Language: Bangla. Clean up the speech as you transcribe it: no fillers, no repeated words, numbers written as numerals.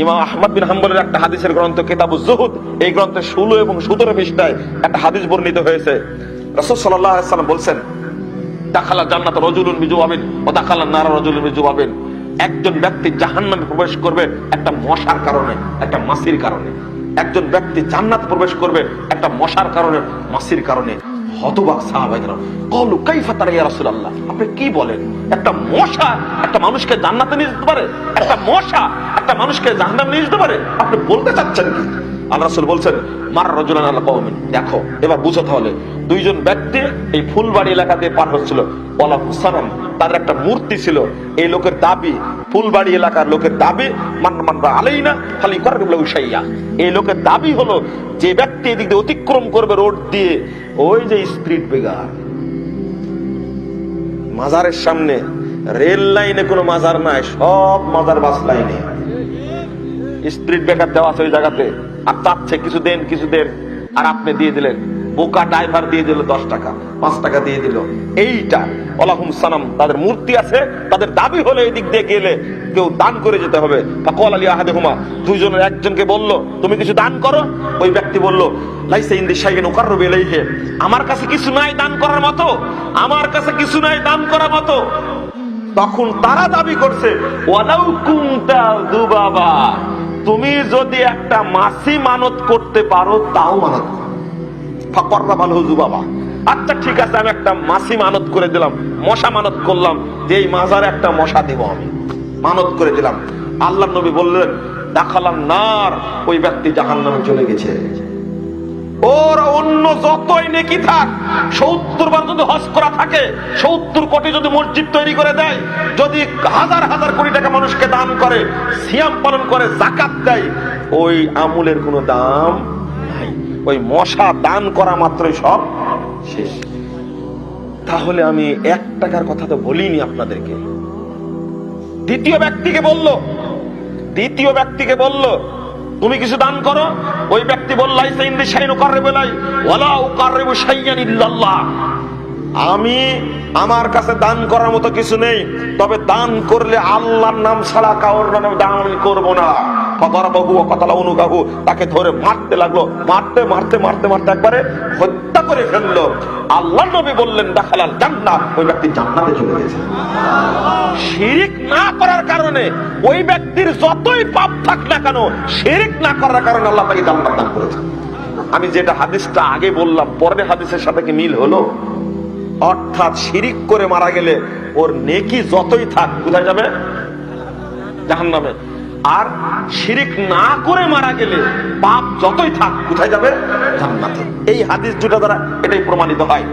ইমাম আহমদ বিন হাম্বলের একটা হাদিসের গ্রন্থ কিতাবুজ জুহুদ, এই গ্রন্থে 16 এবং 17 পৃষ্ঠায় একটা হাদিস বর্ণিত হয়েছে। রাসূল সাল্লাল্লাহু আলাইহি ওয়াসাল্লাম বলছেন, দাখালা জান্নাত রাজুলুন বিজুবাবিন ওয়া দাখালা নার রাজুলুন বিজুবাবিন। একজন ব্যক্তি জাহান্নামে প্রবেশ করবে একটা মশার কারণে, একটা মাছির কারণে। একজন ব্যক্তি জান্নাত প্রবেশ করবে একটা মশার কারণে, মাছির কারণে। হতবাক সাহাবায়ে কলু কাইফা তারা ইয়া রাসূলুল্লাহ, আপনি কি বলেন? একটা মশা একটা মানুষকে জান্নাতে নিয়ে যেতে পারে? একটা মশা একটা মানুষকে জাহান্নামে নিয়ে যেতে পারে? আপনি বলতে চাচ্ছেন কি? আল্লাহ রাসূল বলছেন, মার রাজুলান আলা কওমিন। দেখো এবার বুঝো তাহলে, দুইজন ব্যক্তি এই ফুলবাড়ি এলাকা দিয়ে পার হচ্ছিল। ওয়ালা হুসানাম, তাদের একটা মূর্তি ছিল। এই লোকের দাবি, ফুলবাড়ি এলাকার লোকের দাবি, মান মানবা আলাইনা খালি করার শাইয়া। এই লোকের দাবি হলো, যে ব্যক্তি এদিক দিয়ে অতিক্রম করবে রোড দিয়ে, ওই যে স্পিড ব্রেকার, মাজারের সামনে রেল লাইনে কোনো মাজার নাই, সব মাজার বাস লাইনে স্পিড ব্রেকার দেওয়া আছে ওই জায়গাতে। আর চাচ্ছে কিছু দেন কিছু দেন, আর আপনি দিয়ে দিলেন। বোকা ড্রাইভার দিয়ে দিল 10 টাকা, 5 টাকা দিয়ে দিল। এইটা ওয়ালাহুম সালাম, তাদের মূর্তি আছে। তাদের দাবি হলো এই দিক দিয়ে গেলে কেউ দান করে যেতে হবে। ফাকাল আলী আহাদুহুমা, দুইজনের একজনকে বলল, তুমি কিছু দান করো। ওই ব্যক্তি বলল, লাইসা ইনদি শাইইন উকাররু ইলাইহি, আমার কাছে কিছু নাই দান করার মতো, আমার কাছে কিছু নাই দান করার মতো। তখন তারা দাবি করছে, ওয়ালাউ কুনতা যুবাবা, তুমি যদি একটা মাছি মানত করতে পারো তাও মানত করো। ফাকররা ভালো যুবাবা, আচ্ছা ঠিক আছে, আমি একটা মাছি মানত করে দিলাম, মশা মানত করলাম যে এই মাজারে একটা মশা দেব, আমি মানত করে দিলাম। আল্লাহর নবী বললেন, দাখালান নার, ওই ব্যক্তি জাহান্নামে চলে গেছে। ওর অন্য যতই নেকি থাক, 70 বার যদি হজ করা থাকে, 70 কোটি যদি মসজিদ তৈরি করে দেয়, যদি হাজার হাজার কোটি টাকা মানুষকে দান করে, সিয়াম পালন করে, যাকাত দেয়, ওই আমলের কোনো দাম নাই। ওই মশা দান করা মাত্রই সব শেষ। তাহলে আমি 1 টাকার কথা তো বলিনি আপনাদেরকে। দ্বিতীয় ব্যক্তিকে বলল, তুমি কিছু দান করো। ওই ব্যক্তি বলল, আমি আমার কাছে দান করার মতো কিছু নেই, তবে দান করলে আল্লাহর নাম ছাড়া কারোর নামে দান আমি করবো না। তাকে ধরে মারতে লাগলো, মারতে মারতে মারতে মারতে একবারে হত্যা করে ফেললো। আল্লাহর নবী বললেন, দাখালাল জান্নাহ, ওই ব্যক্তি জান্নাতে চলে গেছে। শিরিক না করার কারণে ওই ব্যক্তির যতই পাপ থাক না কেন, শিরিক না করার কারণে আল্লাহ তাকে জান্নাত দান করেছেন। আমি যেটা হাদিসটা আগে বললাম, পরের হাদিসের সাথে কি মিল হলো? অর্থাৎ শিরিক করে মারা গেলে ওর নেকি যতই থাক কোথায় যাবে? জাহান্নামে। আর শিরিক না করে মারা গেলে পাপ যতই থাক কোথায় যাবে? জান্নাতে। এই হাদিস দুটো দ্বারা এটাই প্রমাণিত হয়।